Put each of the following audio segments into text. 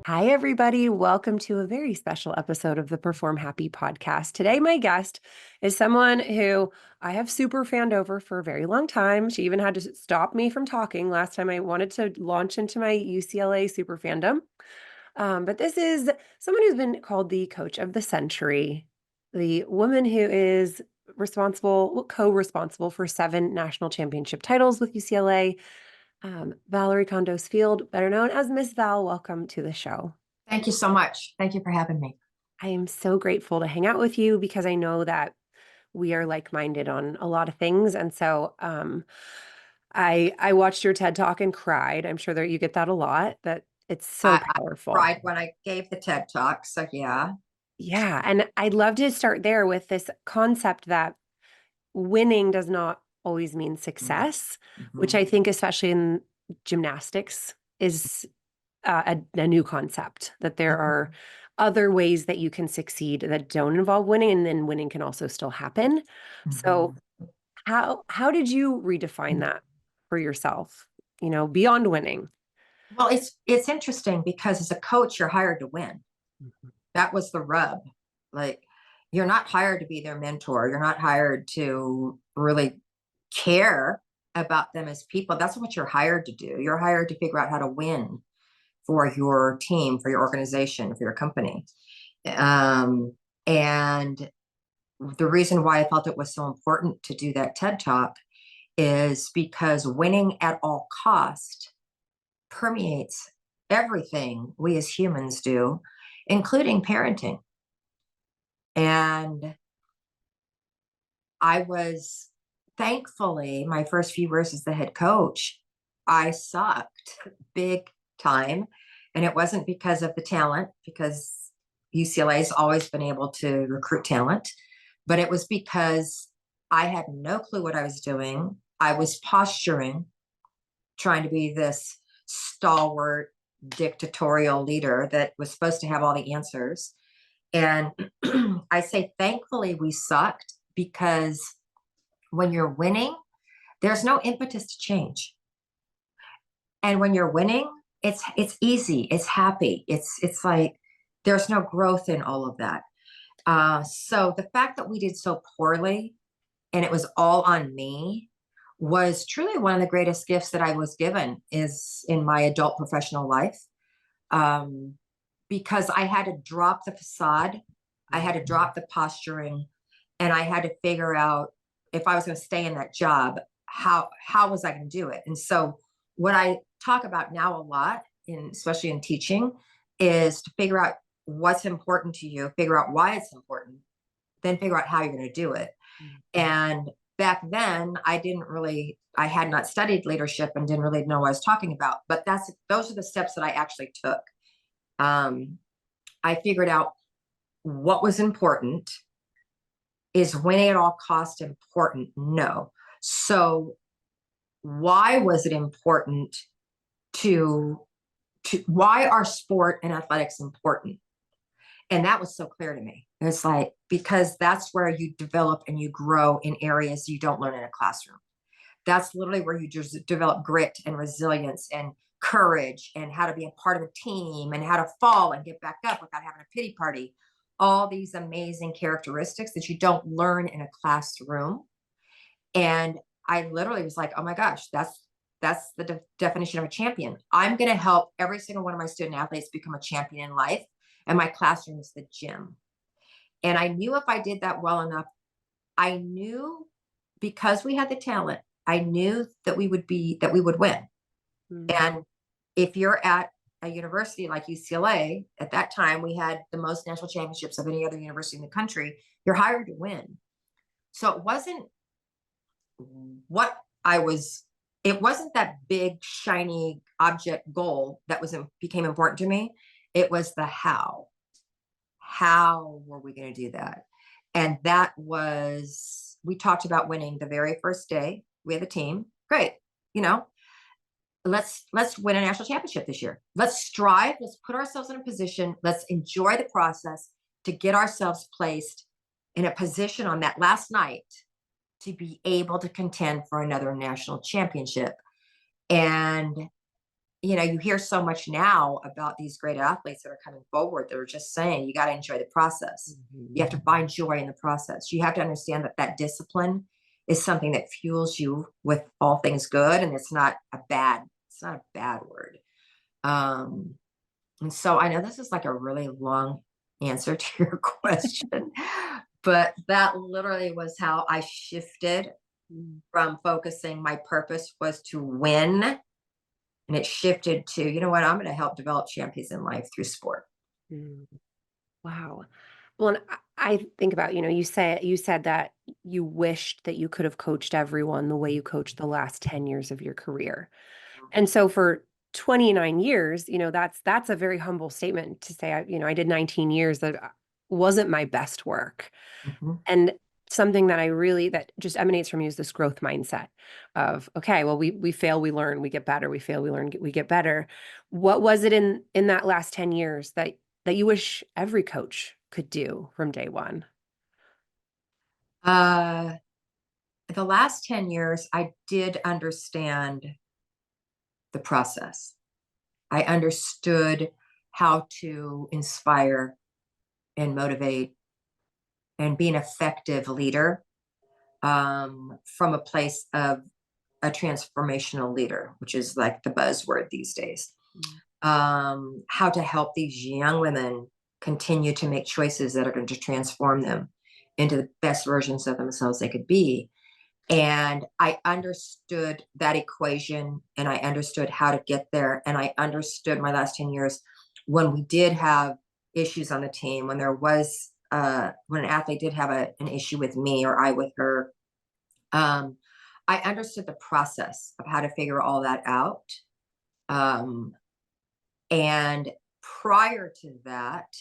Hi, everybody. Welcome to a very special episode of the Perform Happy podcast. Today, my guest is someone who I have super fanned over for a very long time. She even had to stop me from talking last time I wanted to launch into my UCLA super fandom. But this is someone who's been called the coach of the century, the woman who is co-responsible for 7 national championship titles with UCLA. Valorie Kondos Field, better known as Miss Val. Welcome to the show. Thank you so much. Thank you for having me. I am so grateful to hang out with you because I know that we are like-minded on a lot of things. And so I watched your TED Talk and cried. I'm sure that you get that a lot, that it's so I powerful. cried when I gave the TED Talk, so yeah. Yeah. And I'd love to start there with this concept that winning does not always mean success, which Mhm. I think, especially in gymnastics, is a new concept, that there are other ways that you can succeed that don't involve winning, and then winning can also still happen. So Mhm. how did you redefine that for yourself, beyond winning? Well, it's interesting because as a coach, you're hired to win. Mhm. That was the rub. Like, you're not hired to be their mentor. You're not hired to really care about them as people. That's what you're hired to do. You're hired to figure out how to win for your team, for your organization, for your company. Um, and the reason why I felt it was so important to do that TED Talk is because winning at all cost permeates everything we as humans do, including parenting. And I was thankfully, my first few years as the head coach, I sucked big time. And it wasn't because of the talent, because UCLA has always been able to recruit talent, but it was because I had no clue what I was doing. I was posturing, trying to be this stalwart dictatorial leader that was supposed to have all the answers. And I say, thankfully, we sucked because when you're winning, there's no impetus to change. And when you're winning, it's easy, it's happy, it's like there's no growth in all of that. So the fact that we did so poorly and it was all on me was truly one of the greatest gifts that I was given is in my adult professional life. Um, because I had to drop the facade, I had to drop the posturing, and I had to figure out if I was going to stay in that job, how was I going to do it? And so what I talk about now a lot, in especially in teaching, is to figure out what's important to you, figure out why it's important, then figure out how you're going to do it. And back then, I had not studied leadership and didn't really know what I was talking about. But those are the steps that I actually took. Um, I figured out what was important. Is winning at all costs important? No. So why was it important to why are sport and athletics important? And that was so clear to me. It's like, because that's where you develop and you grow in areas you don't learn in a classroom. That's literally where you just develop grit and resilience and courage and how to be a part of a team and how to fall and get back up without having a pity party. All these amazing characteristics that you don't learn in a classroom. And I literally was like, oh my gosh, that's the definition of a champion. I'm going to help every single one of my student athletes become a champion in life. And my classroom is the gym. And I knew if I did that well enough, I knew because we had the talent, I knew that we would win. Mhm. And if you're at a university like UCLA, at that time we had the most national championships of any other university in the country, you're hired to win. So what I was it wasn't that big shiny object goal that became important to me. It was the how were we going to do that? And that was, we talked about winning the very first day. We had a team. Great. You know, let's win a national championship this year. Let's strive. Let's put ourselves in a position. Let's enjoy the process to get ourselves placed in a position on that last night to be able to contend for another national championship. And you hear so much now about these great athletes that are coming forward that are just saying, you got to enjoy the process. You have to find joy in the process. You have to understand that discipline is something that fuels you with all things good. And it's not a bad word. And so I know this is like a really long answer to your question, but that literally was how I shifted from focusing. My purpose was to win, and it shifted to, you know what, I'm going to help develop champions in life through sport. Wow. Well, and I think about, you said that you wished that you could have coached everyone the way you coached the last 10 years of your career. And so for 29 years, that's a very humble statement to say, I did 19 years that wasn't my best work. Mm-hmm. And something that just emanates from you is this growth mindset of, okay, well, we fail, we learn, we get better, we fail, we learn, we get better. What was it in that last 10 years that you wish every coach could do from day one? The last 10 years, I did understand the process. I understood how to inspire and motivate and be an effective leader, from a place of a transformational leader, which is like the buzzword these days. How to help these young women continue to make choices that are going to transform them into the best versions of themselves they could be. And I understood that equation, and I understood how to get there. And I understood my last 10 years when we did have issues on the team, when there was, when an athlete did have an issue with me or I with her. I understood the process of how to figure all that out. And prior to that,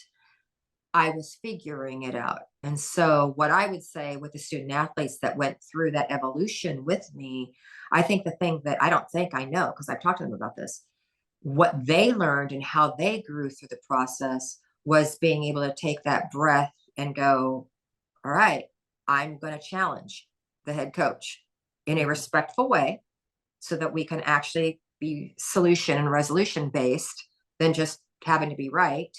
I was figuring it out. And so what I would say with the student athletes that went through that evolution with me, I think the thing that I don't think I know, because I've talked to them about this, what they learned and how they grew through the process was being able to take that breath and go, all right, I'm going to challenge the head coach in a respectful way so that we can actually be solution and resolution based than just having to be right.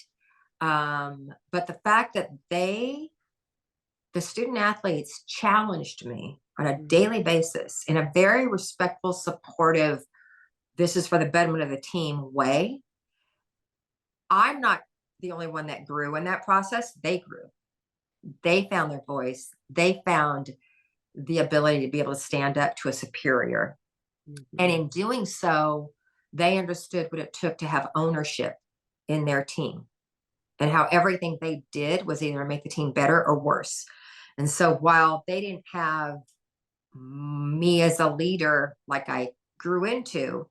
But the fact that the student athletes challenged me on a daily basis in a very respectful, supportive, this is for the betterment of the team way. I'm not the only one that grew in that process. They grew. They found their voice. They found the ability to be able to stand up to a superior. And in doing so, they understood what it took to have ownership in their team and how everything they did was either make the team better or worse. And so while they didn't have me as a leader like I grew into,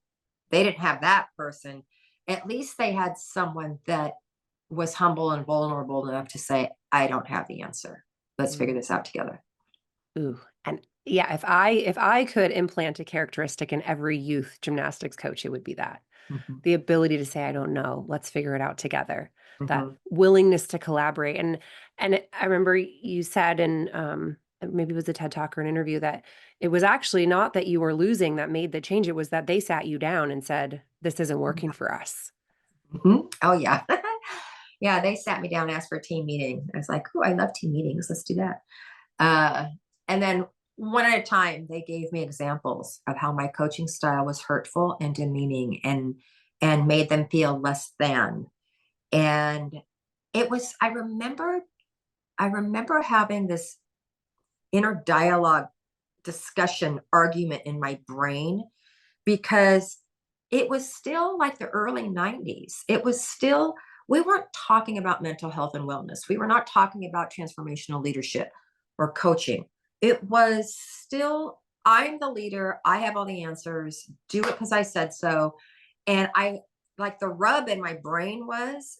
they didn't have that person. At least they had someone that was humble and vulnerable enough to say, I don't have the answer. Let's figure this out together. Ooh, and yeah, if I could implant a characteristic in every youth gymnastics coach, it would be that. The ability to say, I don't know, let's figure it out together. That willingness to collaborate. And I remember you said in maybe it was a TED Talk or an interview that it was actually not that you were losing that made the change. It was that they sat you down and said, this isn't working for us. Oh yeah. Yeah, they sat me down and asked for a team meeting. I was like, oh, I love team meetings. Let's do that. And then one at a time, they gave me examples of how my coaching style was hurtful and demeaning and made them feel less than. And it was, I remember having this inner dialogue discussion argument in my brain because it was still like the early 90s. It was still, we weren't talking about mental health and wellness. We were not talking about transformational leadership or coaching. It was still, I'm the leader. I have all the answers. Do it because I said so. And I, like, the rub in my brain was,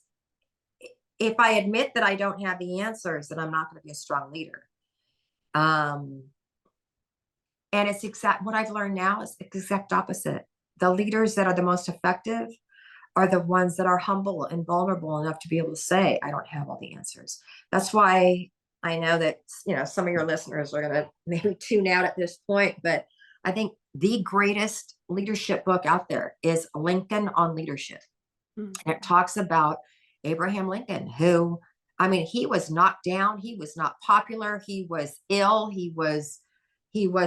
if I admit that I don't have the answers, then I'm not going to be a strong leader. And it's what I've learned now is the exact opposite. The leaders that are the most effective are the ones that are humble and vulnerable enough to be able to say, I don't have all the answers. That's why I know that, some of your listeners are going to maybe tune out at this point, but I think the greatest leadership book out there is Lincoln on Leadership. Mm. And it talks about Abraham Lincoln, who, I mean, he was knocked down. He was not popular. He was ill. He was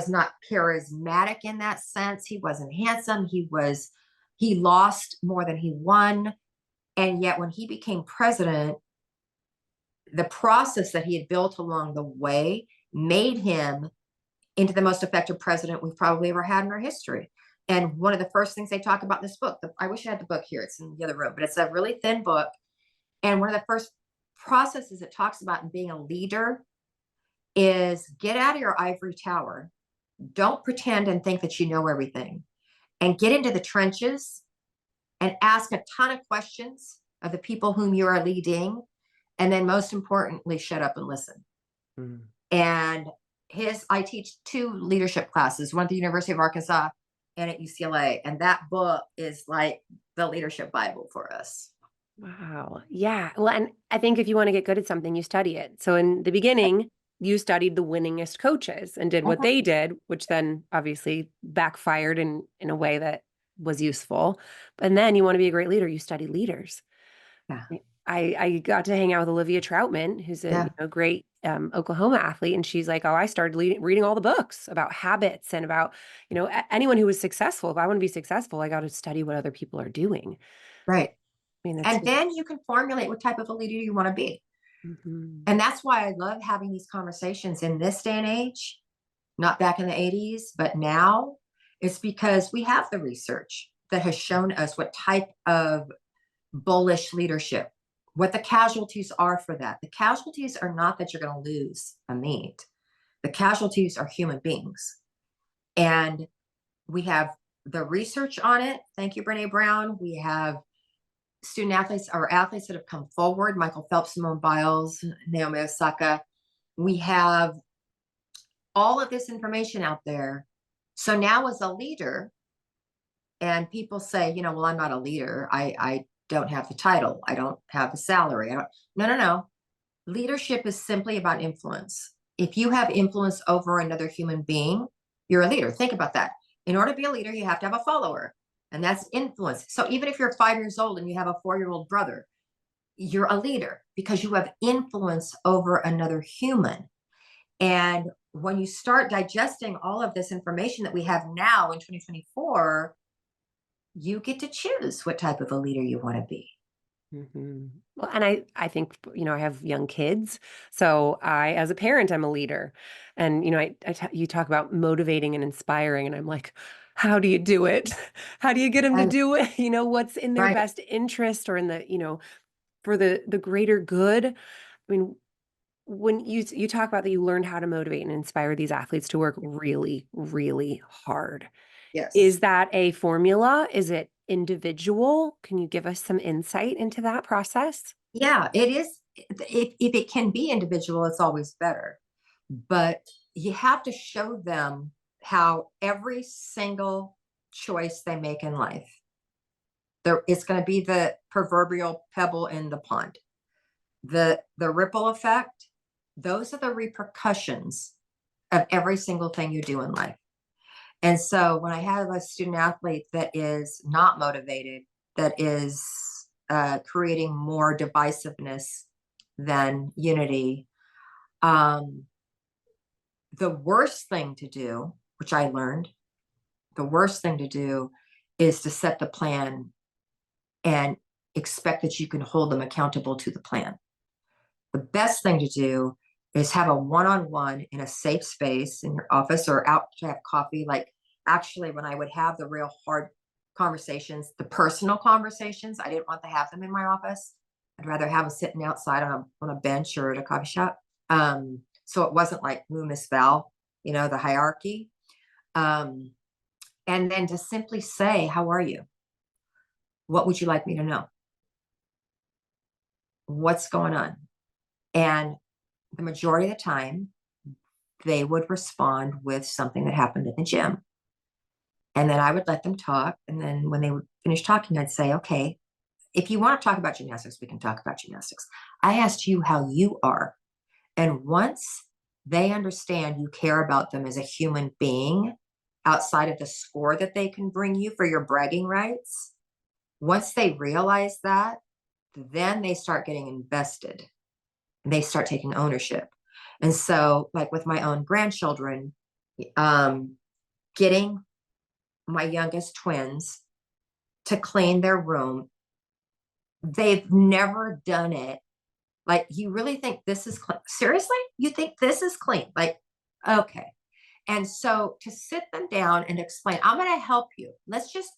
not charismatic in that sense. He wasn't handsome. He lost more than he won. And yet when he became president, the process that he had built along the way made him into the most effective president we've probably ever had in our history. And one of the first things they talk about in this book, I wish I had the book here, it's in the other room, but it's a really thin book. And one of the first processes it talks about in being a leader is get out of your ivory tower. Don't pretend and think that you know everything, and get into the trenches and ask a ton of questions of the people whom you are leading. And then most importantly, shut up and listen. Mm. And I teach 2 leadership classes, one at the University of Arkansas and at UCLA. And that book is like the leadership Bible for us. Wow. Yeah. Well, and I think if you want to get good at something, you study it. So in the beginning, you studied the winningest coaches and did what they did, which then obviously backfired in a way that was useful. And then you want to be a great leader, you study leaders. Yeah. I got to hang out with Olivia Troutman, who's a great Oklahoma athlete, and she's like, "Oh, I started reading all the books about habits and about anyone who was successful. If I want to be successful, I got to study what other people are doing." Right. I mean, And then you can formulate what type of a leader you want to be. Mhm. And that's why I love having these conversations in this day and age, not back in the 80s, but now. It's because we have the research that has shown us what type of bullish leadership, what the casualties are for that. The casualties are not that you're going to lose a meet. The casualties are human beings. And we have the research on it. Thank you, Brene Brown. We have student athletes or athletes that have come forward, Michael Phelps, Simone Biles, Naomi Osaka. We have all of this information out there. So now as a leader, and people say, well, I'm not a leader. I don't have the title. I don't have the salary. No. Leadership is simply about influence. If you have influence over another human being, you're a leader. Think about that. In order to be a leader, you have to have a follower, and that's influence. So even if you're 5 years old and you have a 4-year-old brother, you're a leader because you have influence over another human. And when you start digesting all of this information that we have now in 2024, you get to choose what type of a leader you want to be. Mm-hmm. Well, and I think, I have young kids. So as a parent, I'm a leader. And, you talk about motivating and inspiring, and I'm like, how do you do it? How do you get them to do it? What's in their Right. best interest or in for the greater good? I mean, when you talk about that, you learned how to motivate and inspire these athletes to work really, really hard. Yes. Is that a formula? Is it individual? Can you give us some insight into that process? Yeah, it is. If it can be individual, it's always better. But you have to show them how every single choice they make in life, it's going to be the proverbial pebble in the pond. The ripple effect, those are the repercussions of every single thing you do in life. And so when I have a student athlete that is not motivated, that is creating more divisiveness than unity, the worst thing to do, which I learned, the worst thing to do is to set the plan and expect that you can hold them accountable to the plan. The best thing to do is have a one-on-one in a safe space in your office or out to have coffee. Like actually, when I would have the real hard conversations, the personal conversations, I didn't want to have them in my office. I'd rather have them sitting outside on a bench or at a coffee shop. So it wasn't like Miss Val, the hierarchy. And then to simply say, how are you? What would you like me to know? What's going on? And the majority of the time, they would respond with something that happened in the gym. And then I would let them talk. And then when they would finish talking, I'd say, okay, if you want to talk about gymnastics, we can talk about gymnastics. I asked you how you are. And once they understand you care about them as a human being, outside of the score that they can bring you for your bragging rights. Once they realize that, then they start getting invested and they start taking ownership. And so, like with my own grandchildren, getting my youngest twins to clean their room, they've never done it. Like, you really think this is clean? Seriously? You think this is clean? Like, okay. And so to sit them down and explain, I'm going to help you. Let's just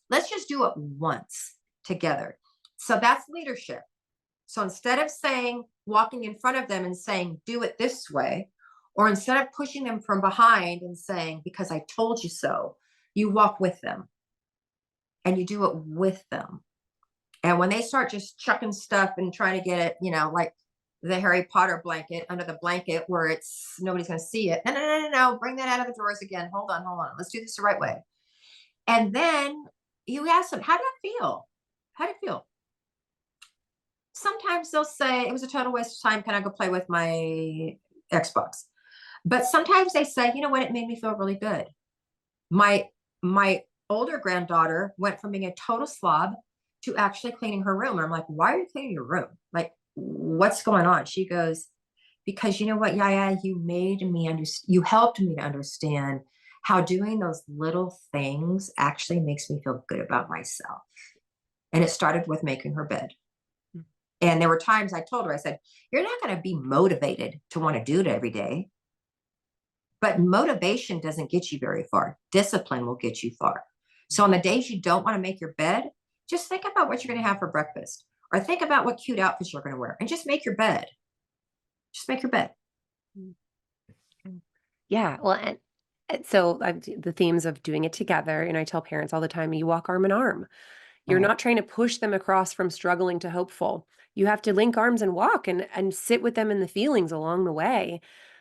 do it once together. So that's leadership. So instead of saying, walking in front of them and saying, do it this way, or instead of pushing them from behind and saying, because I told you so, you walk with them and you do it with them. And when they start just chucking stuff and trying to get it, like the Harry Potter blanket under the blanket where it's nobody's going to see it. No, bring that out of the drawers again. Hold on. Let's do this the right way. And then you ask them, how did it feel? How did it feel? Sometimes they'll say, it was a total waste of time. Can I go play with my Xbox? But sometimes they say, you know what? It made me feel really good. My older granddaughter went from being a total slob to actually cleaning her room. And I'm like, why are you cleaning your room? Like, what's going on? She goes, because you know what, Yaya, you made me understand, you helped me to understand how doing those little things actually makes me feel good about myself. And it started with making her bed. And there were times I told her, I said, you're not going to be motivated to want to do it every day. But motivation doesn't get you very far. Discipline will get you far. So on the days you don't want to make your bed, just think about what you're going to have for breakfast, or think about what cute outfits you're going to wear, and just make your bed. Just make your bed. Yeah. Well, and so the themes of doing it together, and I tell parents all the time, you walk arm in arm. You're Right. not trying to push them across from struggling to hopeful. You have to link arms and walk and sit with them in the feelings along the way,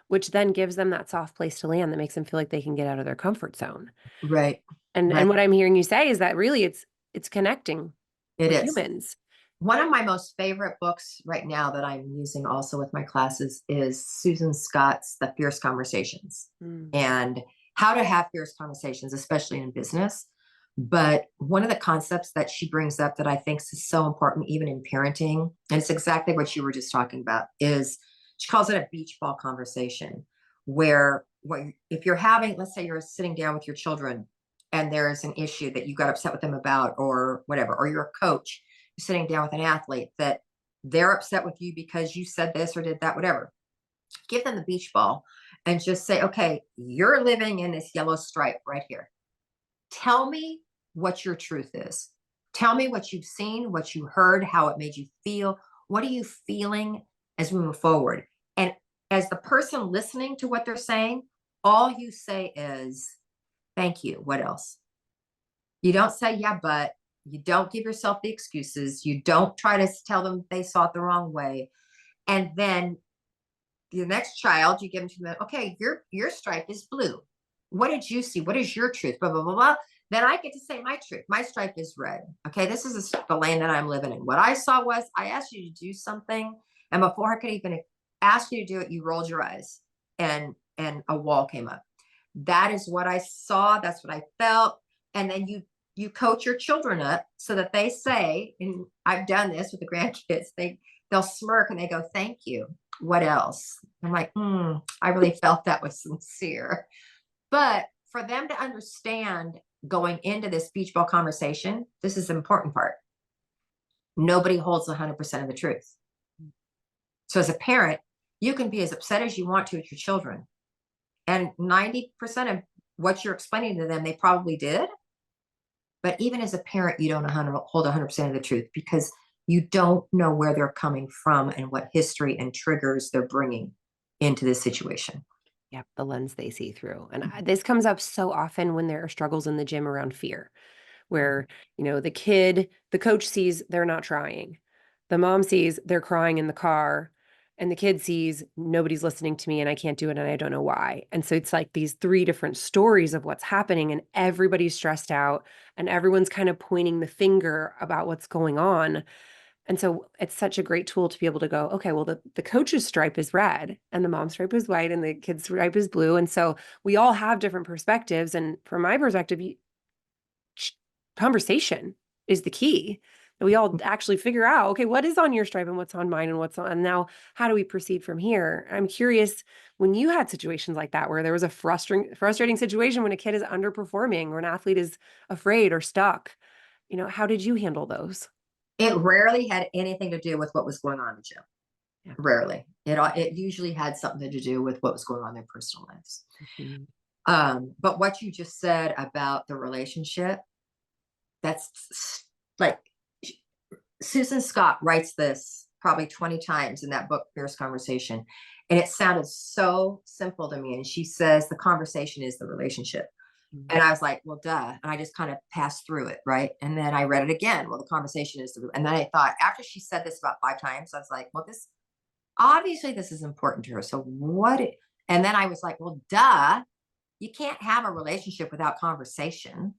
which then gives them that soft place to land that makes them feel like they can get out of their comfort zone. Right. And Right. what I'm hearing you say is that really it's connecting It with is. humans. One of my most favorite books right now that I'm using also with my classes is Susan Scott's The Fierce Conversations, Mm. and how to have fierce conversations, especially in business. But one of the concepts that she brings up that I think is so important, even in parenting, and it's exactly what you were just talking about, is she calls it a beach ball conversation, where if you're having, let's say you're sitting down with your children and there's an issue that you got upset with them about, or whatever, or you're a coach sitting down with an athlete that they're upset with you because you said this or did that, whatever, give them the beach ball and just say, okay, you're living in this yellow stripe right here. Tell me what your truth is. Tell me what you've seen, what you heard, how it made you feel. What are you feeling as we move forward? And as the person listening to what they're saying, all you say is, thank you. What else? You don't say, yeah, but. You don't give yourself the excuses. You don't try to tell them they saw it the wrong way. And then the next child, you give them to them, okay, your stripe is blue. What did you see? What is your truth? Blah, blah, blah, blah. Then I get to say my truth. My stripe is red. Okay, this is the lane that I'm living in. What I saw was I asked you to do something, and before I could even ask you to do it, you rolled your eyes and a wall came up. That is what I saw. That's what I felt. And then you coach your children up so that they say, and I've done this with the grandkids, they'll smirk and they go, thank you. What else? I'm like, I really felt that was sincere. But for them to understand going into this beach ball conversation, this is the important part. Nobody holds 100% of the truth. So as a parent, you can be as upset as you want to with your children. And 90% of what you're explaining to them, they probably did. But even as a parent, you don't hold 100% of the truth because you don't know where they're coming from and what history and triggers they're bringing into this situation. Yep, the lens they see through. And this comes up so often when there are struggles in the gym around fear, where, the coach sees they're not trying. The mom sees they're crying in the car, and the kid sees nobody's listening to me and I can't do it and I don't know why. And so it's like these three different stories of what's happening, and everybody's stressed out and everyone's kind of pointing the finger about what's going on. And so it's such a great tool to be able to go, okay, well, the coach's stripe is red and the mom's stripe is white and the kid's stripe is blue. And so we all have different perspectives. And from my perspective, conversation is the key. That we all actually figure out, okay, what is on your stripe and what's on mine and what's on, and now how do we proceed from here? I'm curious, when you had situations like that where there was a frustrating situation when a kid is underperforming or an athlete is afraid or stuck, how did you handle those? It rarely had anything to do with what was going on in the gym. Yeah. Rarely. It usually had something to do with what was going on in their personal lives. Mhm. But what you just said about the relationship, that's like Susan Scott writes this probably 20 times in that book, Fierce Conversation. And it sounded so simple to me. And she says the conversation is the relationship. Mhm. And I was like, well, duh. And I just kind of passed through it. Right. And then I read it again. Well, the conversation is and then I thought, after she said this about 5 times, I was like, well, obviously this is important to her. So and then I was like, well, duh. You can't have a relationship without conversation.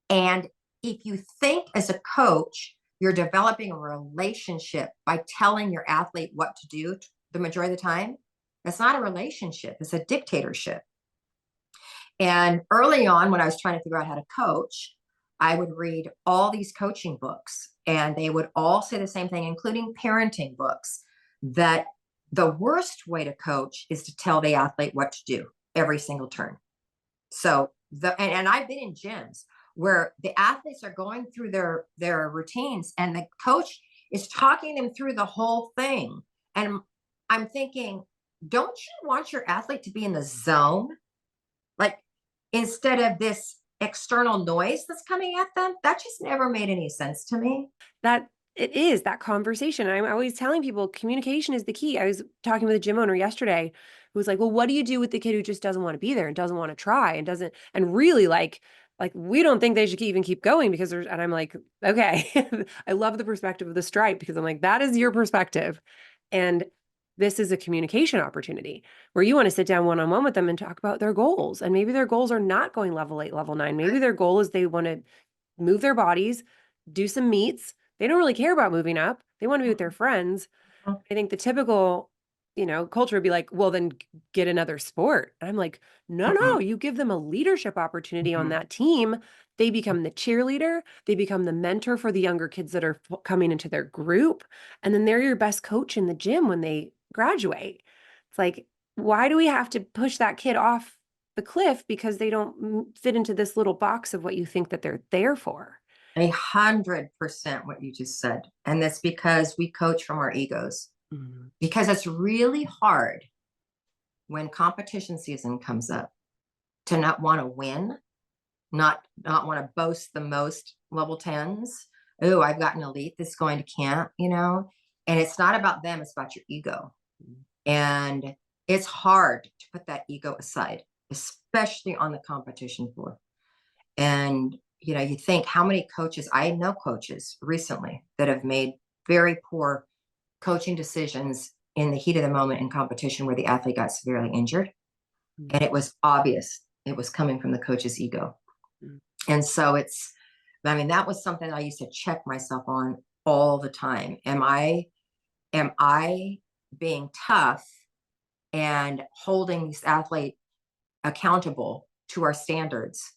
And if you think as a coach, you're developing a relationship by telling your athlete what to do the majority of the time, that's not a relationship, it's a dictatorship. And early on, when I was trying to figure out how to coach, I would read all these coaching books, and they would all say the same thing, including parenting books, that the worst way to coach is to tell the athlete what to do every single turn. So and I've been in gyms where the athletes are going through their routines and the coach is talking them through the whole thing. And I'm thinking, don't you want your athlete to be in the zone? Like, instead of this external noise that's coming at them, that just never made any sense to me. That it is that conversation. I'm always telling people communication is the key. I was talking with a gym owner yesterday who was like, well, what do you do with the kid who just doesn't want to be there and doesn't want to try and doesn't, and really like we don't think they should even keep going because there's, and I'm like, okay, I love the perspective of the stripe because I'm like, that is your perspective. And this is a communication opportunity where you want to sit down one-on-one with them and talk about their goals. And maybe their goals are not going level 8, level 9. Maybe their goal is they want to move their bodies, do some meets. They don't really care about moving up. They want to be with their friends. I think the typical, culture would be like, well, then get another sport. And I'm like, no, you give them a leadership opportunity on that team. They become the cheerleader. They become the mentor for the younger kids that are coming into their group. And then they're your best coach in the gym when they graduate. It's like, why do we have to push that kid off the cliff because they don't fit into this little box of what you think that they're there for? 100% what you just said. And that's because we coach from our egos. Mhm. Because it's really hard when competition season comes up to not want to win, not want to boast the most level 10s. Oh, I've got an elite that's going to camp. And it's not about them, it's about your ego. And it's hard to put that ego aside, especially on the competition floor. And you think how many coaches, I know coaches recently that have made very poor coaching decisions in the heat of the moment in competition where the athlete got severely injured. And it was obvious it was coming from the coach's ego. Mhm. And so that was something I used to check myself on all the time. Am I being tough and holding this athlete accountable to our standards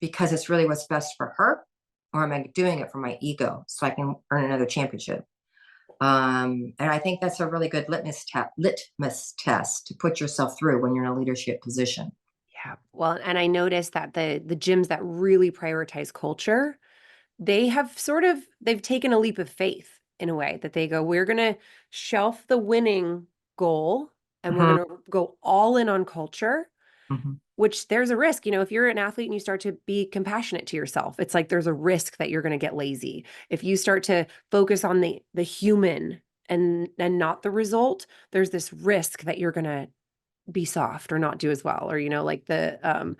because it's really what's best for her? Or am I doing it for my ego so I can earn another championship? And I think that's a really good litmus test to put yourself through when you're in a leadership position. Yeah. Well, and I noticed that the gyms that really prioritize culture, they've taken a leap of faith in a way that they go, we're going to shelf the winning goal and we're Mhm, going to go all in on culture, mhm. which there's a risk. If you're an athlete and you start to be compassionate to yourself, it's like there's a risk that you're going to get lazy. If you start to focus on the human and not the result, there's this risk that you're going to be soft or not do as well. Or, like the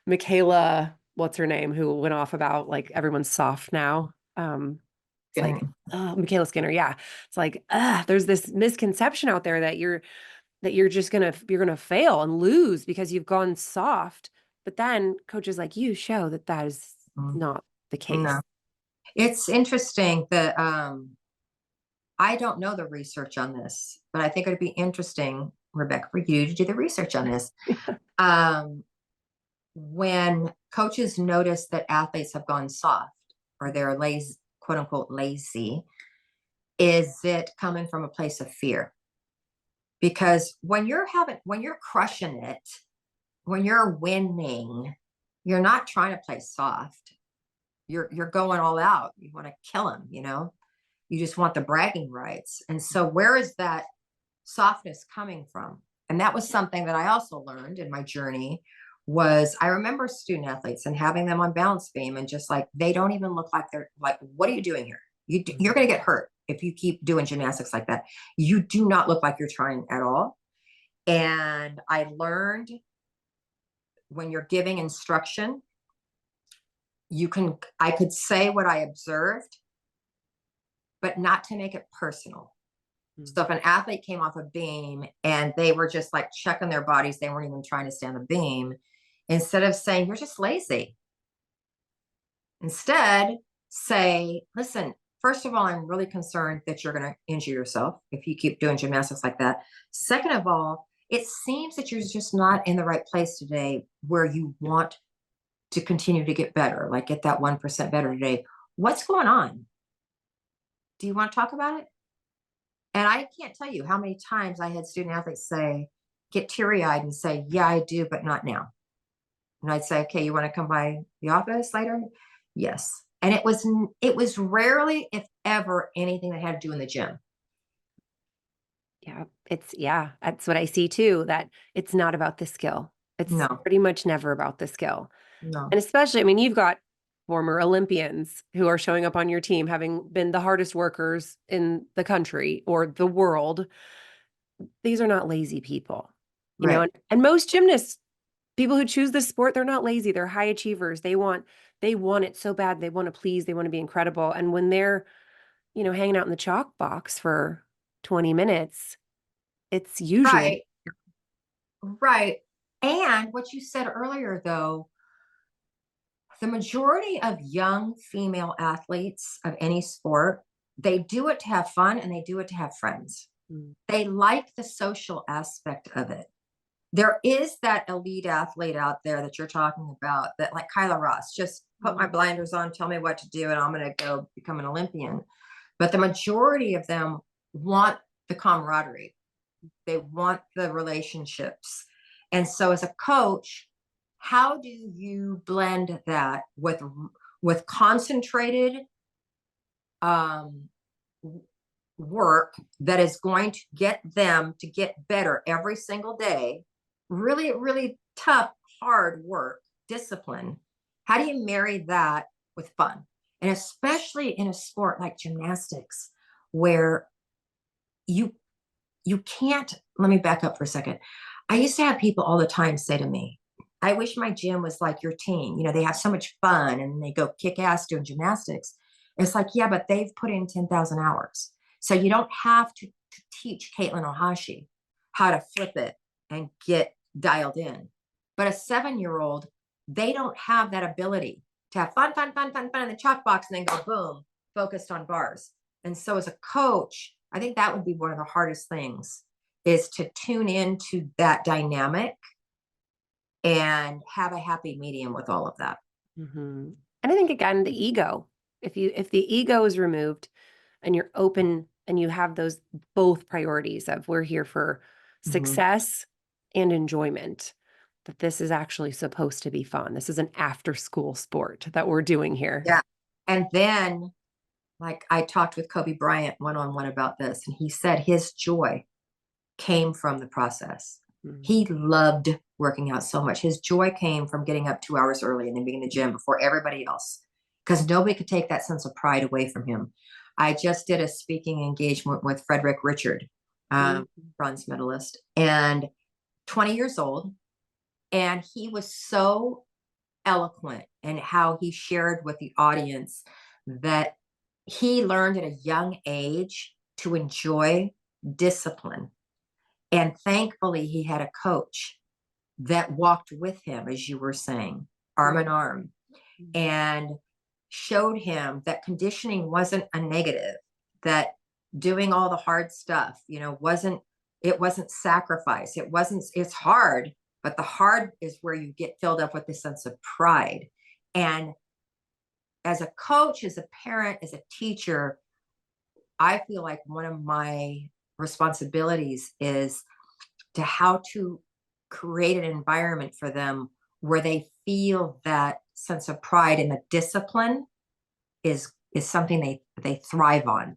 Michaela, what's her name, who went off about like everyone's soft now. It's like, Getting- Michaela Skinner. Yeah. It's like, there's this misconception out there that you're just you're gonna fail and lose because you've gone soft. But then coaches like you show that that is mm, not the case. No, it's interesting that I don't know the research on this, but I think it'd be interesting, Rebecca, for you to do the research on this. Um, when coaches notice that athletes have gone soft or they're lazy, quote unquote, lazy, is it coming from a place of fear? Because when you're crushing it, when you're winning, you're not trying to play soft. You're going all out. You want to kill them, you just want the bragging rights. And so where is that softness coming from? And that was something that I also learned in my journey. Was I remember student athletes and having them on balance beam and just like, they don't even look like they're like, what are you doing here? You're going to get hurt if you keep doing gymnastics like that. You do not look like you're trying at all. And I learned, when you're giving instruction, I could say what I observed, but not to make it personal. So if an athlete came off a beam and they were just like checking their bodies, they weren't even trying to stand the beam, instead of saying, you're just lazy, instead say, listen, first of all, I'm really concerned that you're going to injure yourself if you keep doing gymnastics like that. Second of all, it seems that you're just not in the right place today where you want to continue to get better, like get that 1% better today. What's going on? Do you want to talk about it? And I can't tell you how many times I had student athletes get teary-eyed and say, yeah, I do, but not now. And I'd say, okay, you want to come by the office later? Yes. And it was rarely, if ever, anything that had to do in the gym. Yeah, that's what I see too, that it's not about the skill. It's No, pretty much never about the skill. no. And especially, I mean, you've got former Olympians who are showing up on your team, having been the hardest workers in the country or the world. These are not lazy people, Right. and most gymnasts, people who choose this sport, they're not lazy. They're high achievers. They want it so bad. They want to please, they want to be incredible. And when they're, hanging out in the chalk box for 20 minutes, it's usually Right. Right. And what you said earlier, though, the majority of young female athletes of any sport, they do it to have fun and they do it to have friends. Mm. They like the social aspect of it. There is that elite athlete out there that you're talking about, that like Kyla Ross, just put my blinders on, tell me what to do, and I'm going to go become an Olympian. But the majority of them want the camaraderie. They want the relationships. And so as a coach, how do you blend that with concentrated work that is going to get them to get better every single day? Really, really tough, hard work, discipline. How do you marry that with fun? And especially in a sport like gymnastics, where you can't. Let me back up for a second. I used to have people all the time say to me, I wish my gym was like your team. They have so much fun and they go kick ass doing gymnastics. It's like, yeah, but they've put in 10,000 hours. So you don't have to teach Caitlin Ohashi how to flip it and get dialed in. But a 7-year-old, they don't have that ability to have fun, fun, fun, fun, fun in the chalk box and then go boom, focused on bars. And so as a coach, I think that would be one of the hardest things, is to tune into that dynamic and have a happy medium with all of that. Mm-hmm. And I think, again, the ego, if the ego is removed and you're open and you have those both priorities of, we're here for success and enjoyment, that this is actually supposed to be fun. This is an after school sport that we're doing here. Yeah. And then, like, I talked with Kobe Bryant one-on-one about this, and he said his joy came from the process. He loved working out so much. His joy came from getting up 2 hours early and then being in the gym before everybody else, because nobody could take that sense of pride away from him. I just did a speaking engagement with Frederick Richard, bronze medalist, and 20 years old. And he was so eloquent in how he shared with the audience that he learned at a young age to enjoy discipline. And thankfully, he had a coach that walked with him, as you were saying, arm in arm, and showed him that conditioning wasn't a negative, that doing all the hard stuff, it wasn't sacrifice. It's hard, but the hard is where you get filled up with this sense of pride. And as a coach, as a parent, as a teacher, I feel like one of my responsibilities is how to create an environment for them where they feel that sense of pride, and the discipline is something they thrive on.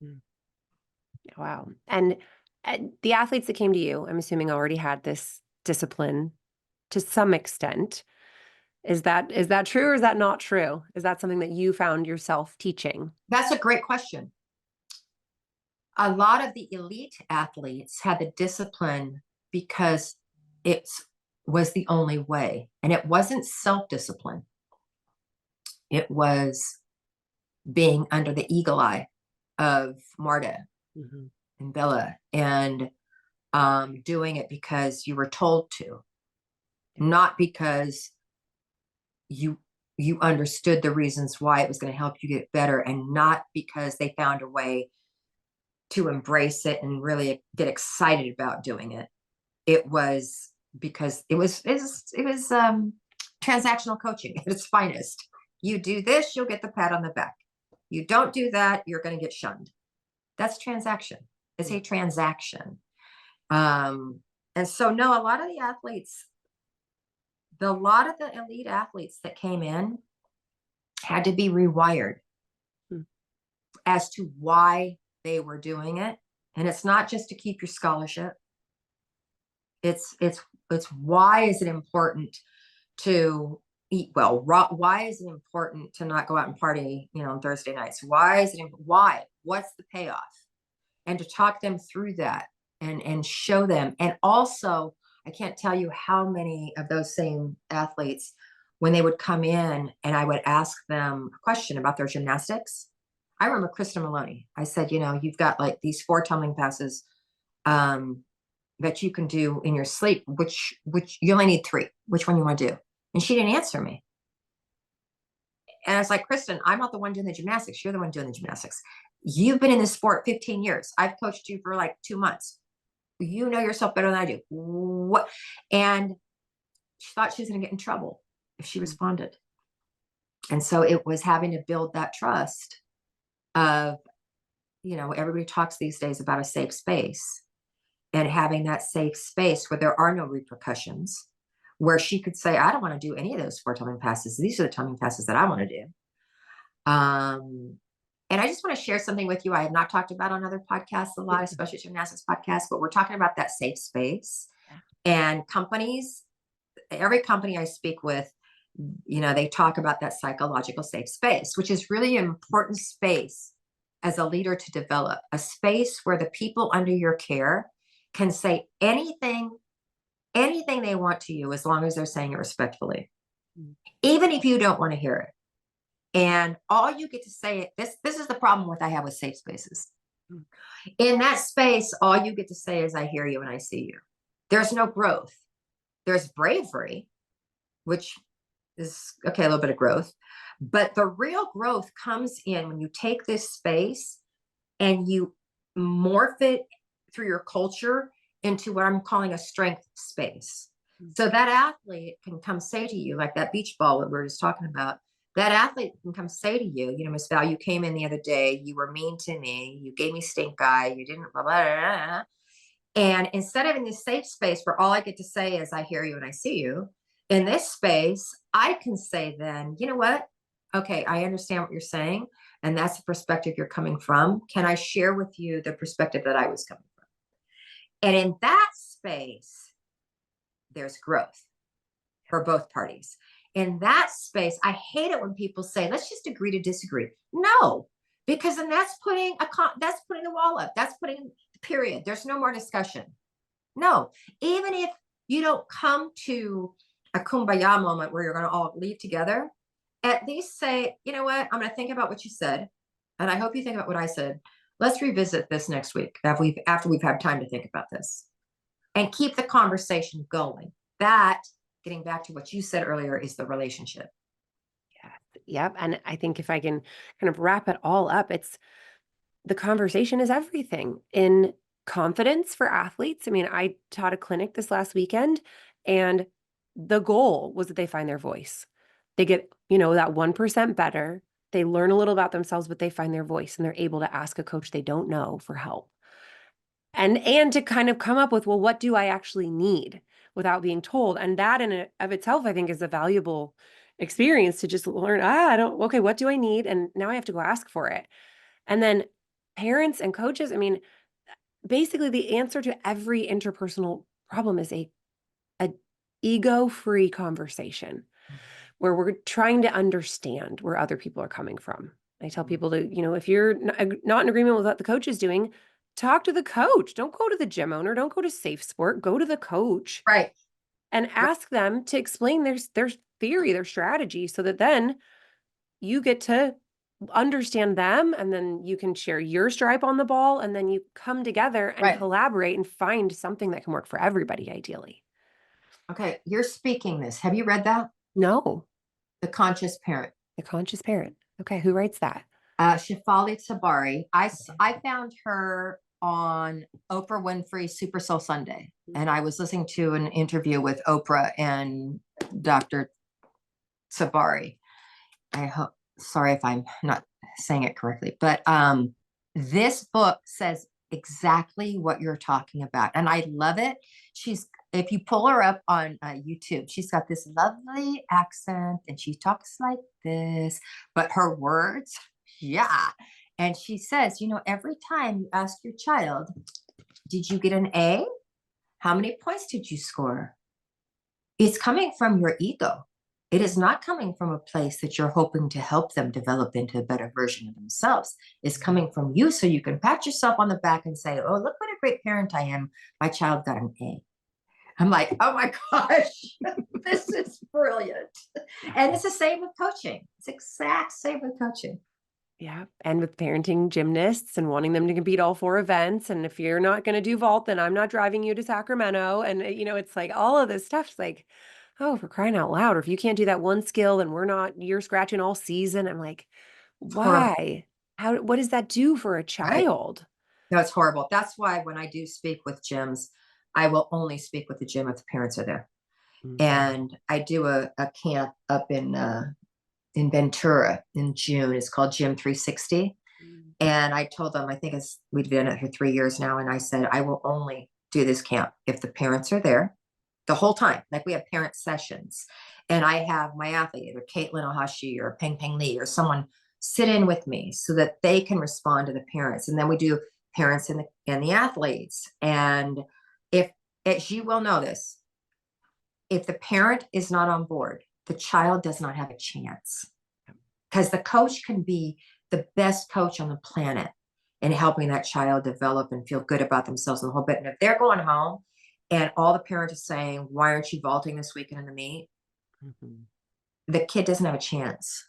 Mm. Wow. And the athletes that came to you, I'm assuming already had this discipline to some extent. Is that true, or is that not true? Is that something that you found yourself teaching? That's a great question. A lot of the elite athletes had the discipline because it was the only way. And it wasn't self-discipline. It was being under the eagle eye of Marta Mm-hmm. and Bella, and doing it because you were told to, not because you understood the reasons why it was going to help you get better, and not because they found a way to embrace it and really get excited about doing it. It was because it was transactional coaching at its finest. You do this, you'll get the pat on the back. You don't do that, you're going to get shunned. That's transaction. It's a transaction. And so, no, a lot of the elite athletes that came in had to be rewired as to why they were doing it. And it's not just to keep your scholarship. It's why is it important to eat well? Why is it important to not go out and party, on Thursday nights? Why? What's the payoff? And to talk them through that and show them. And also, I can't tell you how many of those same athletes, when they would come in and I would ask them a question about their gymnastics. I remember Krista Maloney. I said, you've got like these 4 tumbling passes that you can do in your sleep, which you only need 3. Which one you want to do? And she didn't answer me. And I was like, Kristen, I'm not the one doing the gymnastics. You're the one doing the gymnastics. You've been in this sport 15 years. I've coached you for like 2 months. You know yourself better than I do. What? And she thought she was going to get in trouble if she responded. And so it was having to build that trust of, everybody talks these days about a safe space, and having that safe space where there are no repercussions, where she could say, I don't want to do any of those 4 tumbling passes. These are the tumbling passes that I want to do. And I just want to share something with you I have not talked about on other podcasts a lot, especially gymnastics podcasts, but we're talking about that safe space. And companies, every company I speak with, they talk about that psychological safe space, which is really an important space as a leader to develop, a space where the people under your care can say anything they want to you, as long as they're saying it respectfully, even if you don't want to hear it. And all you get to say, this is the problem I have with safe spaces. In that space, all you get to say is, I hear you and I see you. There's no growth. There's bravery, which is okay, a little bit of growth. But the real growth comes in when you take this space and you morph it through your culture into what I'm calling a strength space. So that athlete can come say to you, like that beach ball that we were just talking about, that athlete can come say to you, Miss Val, you came in the other day, you were mean to me, you gave me stink eye, you didn't blah, blah, blah, blah. And instead of in this safe space where all I get to say is, I hear you and I see you, in this space, I can say then, you know what? Okay, I understand what you're saying. And that's the perspective you're coming from. Can I share with you the perspective that I was coming from? And in that space, there's growth for both parties. In that space, I hate it when people say, let's just agree to disagree. No, because then that's putting the wall up. That's putting the period. There's no more discussion. No, even if you don't come to a kumbaya moment where you're going to all leave together, at least say, you know what, I'm going to think about what you said. And I hope you think about what I said. Let's revisit this next week after we've had time to think about this, and keep the conversation going. That, getting back to what you said earlier, is the relationship. Yeah. Yep. And I think if I can kind of wrap it all up, it's the conversation is everything in confidence for athletes. I mean, I taught a clinic this last weekend, and the goal was that they find their voice. They get, that 1% better. They learn a little about themselves, but they find their voice and they're able to ask a coach they don't know for help. And to kind of come up with, well, what do I actually need without being told? And that in and of itself, I think, is a valuable experience to just learn, okay, what do I need? And now I have to go ask for it. And then parents and coaches, I mean, basically the answer to every interpersonal problem is a ego-free conversation where we're trying to understand where other people are coming from. I tell people to, if you're not in agreement with what the coach is doing, talk to the coach. Don't go to the gym owner. Don't go to Safe Sport. Go to the coach. Right. And ask them to explain their theory, their strategy, so that then you get to understand them, and then you can share your stripe on the ball, and then you come together and collaborate and find something that can work for everybody, ideally. Okay, you're speaking this. Have you read that? No. The Conscious Parent. The Conscious Parent. Okay, who writes that? Shefali Tsabari. I found her on Oprah Winfrey's Super Soul Sunday, and I was listening to an interview with Oprah and Dr. Tsabari. Sorry if I'm not saying it correctly, but this book says exactly what you're talking about, and I love it. If you pull her up on YouTube, she's got this lovely accent and she talks like this, but her words, yeah. And she says, every time you ask your child, did you get an A? How many points did you score? It's coming from your ego. It is not coming from a place that you're hoping to help them develop into a better version of themselves. It's coming from you so you can pat yourself on the back and say, oh, look what a great parent I am. My child got an A. I'm like, oh my gosh, this is brilliant. And it's the same with coaching. It's the exact same with coaching. Yeah. And with parenting gymnasts and wanting them to compete all 4 events. And if you're not going to do vault, then I'm not driving you to Sacramento. And, it's like all of this stuff. It's like, oh, for crying out loud. Or if you can't do that one skill, then you're scratching all season. I'm like, why? What does that do for a child? Right. No, it's horrible. That's why when I do speak with gyms, I will only speak with the gym if the parents are there. Mm-hmm. And I do a camp up in Ventura in June. It's called Gym 360. Mm-hmm. And I told them, we've been it for 3 years now. And I said, I will only do this camp if the parents are there the whole time. Like we have parent sessions, and I have my athlete, either Caitlin Ohashi or Peng Peng Lee or someone, sit in with me so that they can respond to the parents. And then we do parents and the athletes. And as you will know this, if the parent is not on board, the child does not have a chance, because the coach can be the best coach on the planet in helping that child develop and feel good about themselves and the whole bit. And if they're going home and all the parents are saying, why aren't you vaulting this weekend in the meet? Mm-hmm. The kid doesn't have a chance.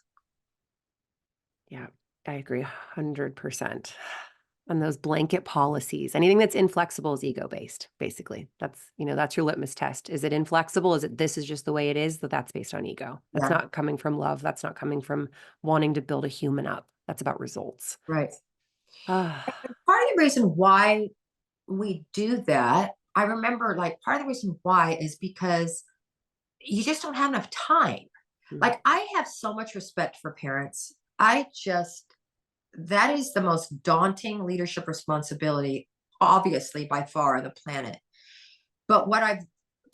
Yeah, I agree 100%. On those blanket policies, anything that's inflexible is ego-based, basically. That's your litmus test. Is it inflexible? This is just the way it is? That's based on ego. That's not coming from love. That's not coming from wanting to build a human up. That's about results. Right. Part of the reason why we do that, I remember, part of the reason why is because you just don't have enough time. Mm-hmm. I have so much respect for parents. That is the most daunting leadership responsibility, obviously, by far on the planet. But what I've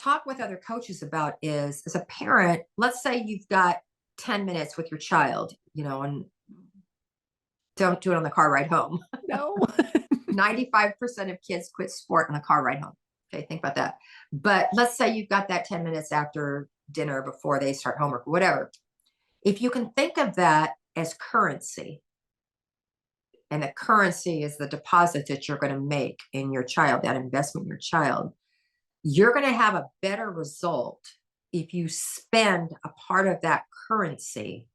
talked with other coaches about is, as a parent, let's say you've got 10 minutes with your child, and don't do it on the car ride home. No. 95% of kids quit sport on the car ride home. Okay, think about that. But let's say you've got that 10 minutes after dinner before they start homework, whatever. If you can think of that as currency, and the currency is the deposit that you're going to make in your child, that investment in your child, you're going to have a better result if you spend a part of that currency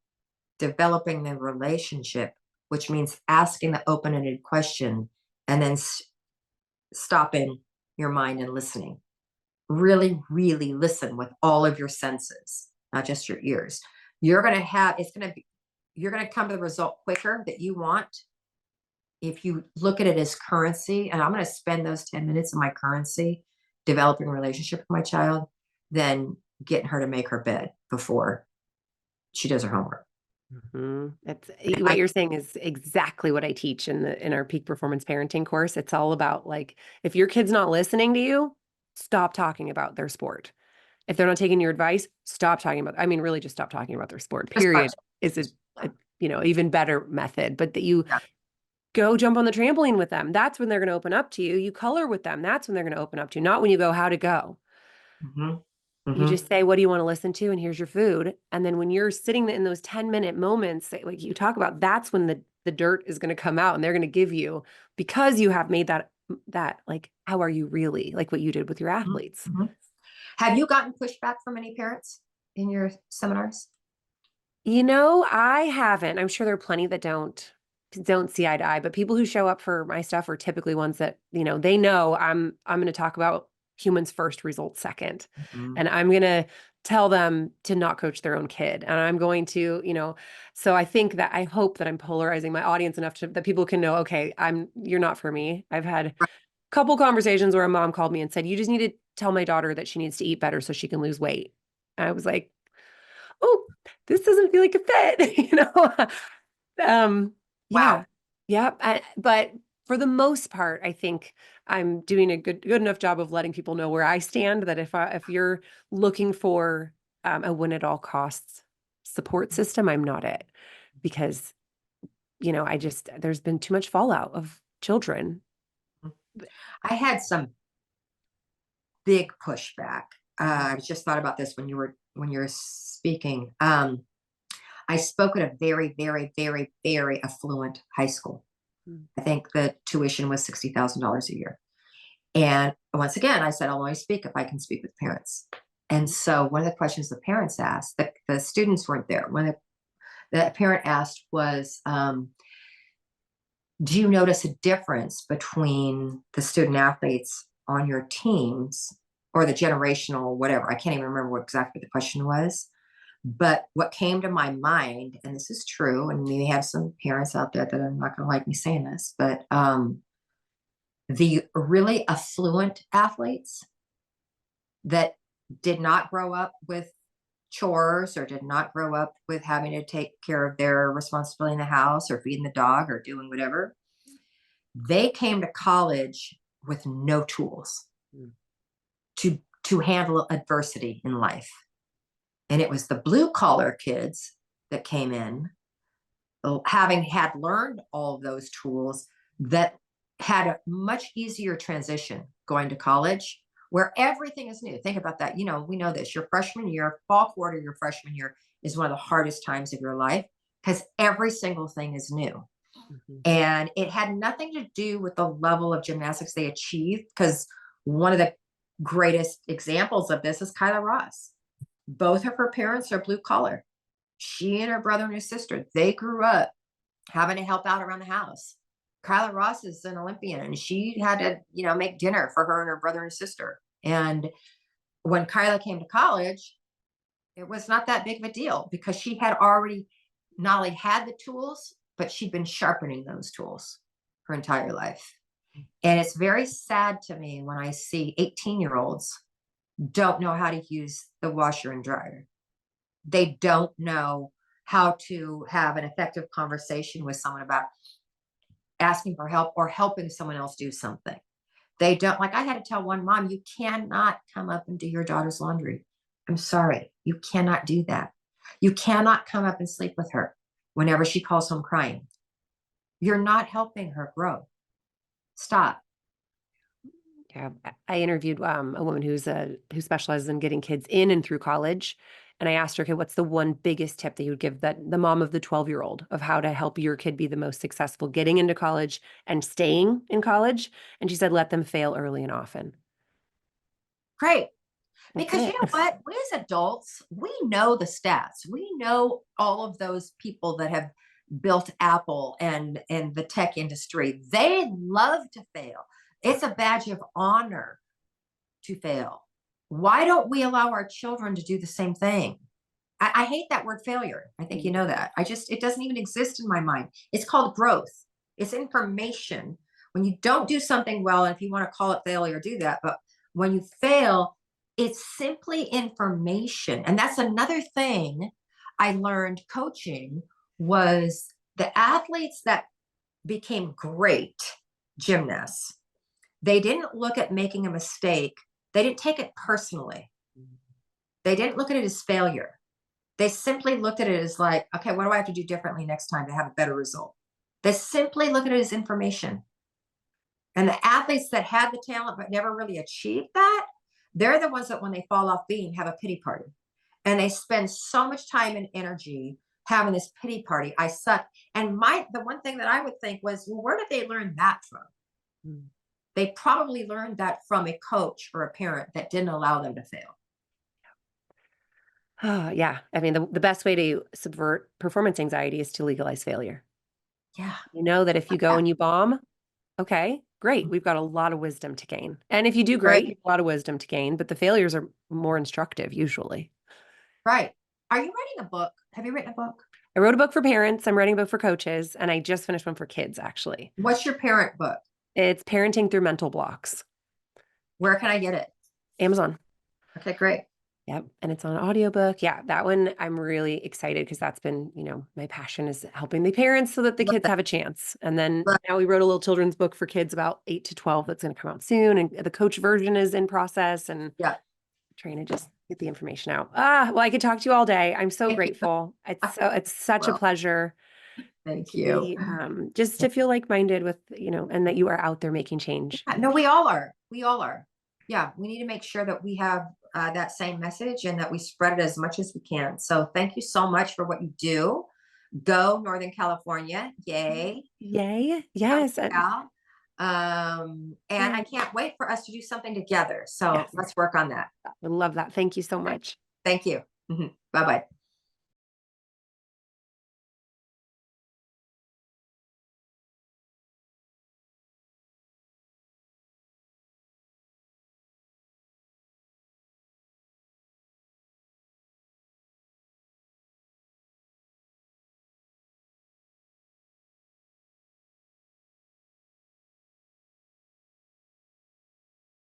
developing the relationship, which means asking the open-ended question and then stopping your mind and listening. Really, really listen with all of your senses, not just your ears. You're going to come to the result quicker that you want if you look at it as currency, and I'm going to spend those 10 minutes of my currency developing a relationship with my child, then getting her to make her bed before she does her homework. It's what you're saying is exactly what I teach in our peak performance parenting course. It's all about like if your kid's not listening to you, stop talking about their sport. If they're not taking your advice, stop talking about, I mean, really just stop talking about their sport, Just period, is a even better method. But that you yeah. go jump on the trampoline with them. That's when they're going to open up to you. You color with them. That's when they're going to open up to you, not when you go, how to go. Mm-hmm. You Mm-hmm. just say, what do you want to listen to? And here's your food. And then when you're sitting in those 10-minute moments, like you talk about, that's when the dirt is going to come out and they're going to give you, because you have made that like, how are you really? Like what you did with your athletes. Mm-hmm. Have you gotten pushback from any parents in your seminars? I haven't. I'm sure there are plenty that don't see eye to eye, but people who show up for my stuff are typically ones that, they know I'm going to talk about humans first, results second. Mm-hmm. And I'm going to tell them to not coach their own kid. And I'm going to, so I hope that I'm polarizing my audience enough that people can know, okay, you're not for me. I've had a couple conversations where a mom called me and said, you just need to tell my daughter that she needs to eat better so she can lose weight. I was like, oh, this doesn't feel like a fit, Wow. Yeah. Yeah. But for the most part, I think I'm doing a good enough job of letting people know where I stand, that if you're looking for a win at all costs support system, I'm not it, because, there's been too much fallout of children. I had some big pushback. I just thought about this when you were speaking. I spoke at a very, very, very, very affluent high school. Mm. I think the tuition was $60,000 a year. And once again, I said, I'll only speak if I can speak with parents. And so one of the questions the parents asked, the students weren't there. The parent asked was, do you notice a difference between the student athletes on your teams or the generational, whatever? I can't even remember what exactly the question was. But what came to my mind, and this is true, and we have some parents out there that are not going to like me saying this, but the really affluent athletes that did not grow up with chores or did not grow up with having to take care of their responsibility in the house or feeding the dog or doing whatever, they came to college with no tools Mm. to handle adversity in life. And it was the blue collar kids that came in, having had learned all of those tools, that had a much easier transition going to college where everything is new. Think about that. We know this. Your freshman year, fall quarter, your freshman year is one of the hardest times of your life because every single thing is new. Mm-hmm. And it had nothing to do with the level of gymnastics they achieved, because one of the greatest examples of this is Kyla Ross. Both of her parents are blue collar. She and her brother and her sister, they grew up having to help out around the house. Kyla Ross is an Olympian and she had to, make dinner for her and her brother and sister. And when Kyla came to college, it was not that big of a deal because she had already not only had the tools, but she'd been sharpening those tools her entire life. And it's very sad to me when I see 18-year-olds don't know how to use the washer and dryer. They don't know how to have an effective conversation with someone about asking for help or helping someone else do something. They don't, like I had to tell one mom, you cannot come up and do your daughter's laundry. I'm sorry, you cannot do that. You cannot come up and sleep with her whenever she calls home crying. You're not helping her grow. Stop. Yeah, I interviewed a woman who specializes in getting kids in and through college, and I asked her, okay, what's the one biggest tip that you would give the mom of the 12-year-old of how to help your kid be the most successful getting into college and staying in college? And she said, let them fail early and often. Great. That's Because you it. know what? We as adults, we know the stats. We know all of those people that have built Apple and the tech industry. They love to fail. It's a badge of honor to fail. Why don't we allow our children to do the same thing? I hate that word failure. I think you know that. It doesn't even exist in my mind. It's called growth. It's information. When you don't do something well, and if you want to call it failure, do that. But when you fail, it's simply information. And that's another thing I learned coaching was the athletes that became great gymnasts. They didn't look at making a mistake. They didn't take it personally. They didn't look at it as failure. They simply looked at it as like, okay, what do I have to do differently next time to have a better result? They simply look at it as information. And the athletes that had the talent but never really achieved that, they're the ones that when they fall off beam have a pity party. And they spend so much time and energy having this pity party. I suck. And the one thing that I would think was, well, where did they learn that from? They probably learned that from a coach or a parent that didn't allow them to fail. Yeah. I mean, the best way to subvert performance anxiety is to legalize failure. Yeah. You know that if you go and you bomb, okay, great. We've got a lot of wisdom to gain. And if you do great, Right. you have a lot of wisdom to gain, but the failures are more instructive usually. Right. Are you writing a book? Have you written a book? I wrote a book for parents. I'm writing a book for coaches, and I just finished one for kids, actually. What's your parent book? It's Parenting Through Mental Blocks. Where can I get it? Amazon. Okay, great. Yep. And it's on audiobook. Yeah, that one I'm really excited because that's been, my passion is helping the parents so that the Love kids that. have a chance. And then Love- now we wrote a little children's book for kids about 8 to 12 that's going to come out soon. And the coach version is in process and Yeah. trying to just get the information out. Well, I could talk to you all day. I'm so Thank you. grateful. It's such a Well, pleasure thank to you. be just to feel like-minded with, and that you are out there making change. No, we all are. We all are. Yeah, we need to make sure that we have that same message and that we spread it as much as we can. So thank you so much for what you do. Go Northern California. Yay. Yay. Yes. And Yeah. I can't wait for us to do something together. So Yes. let's work on that. I love that. Thank you so much. Thank you. Bye-bye.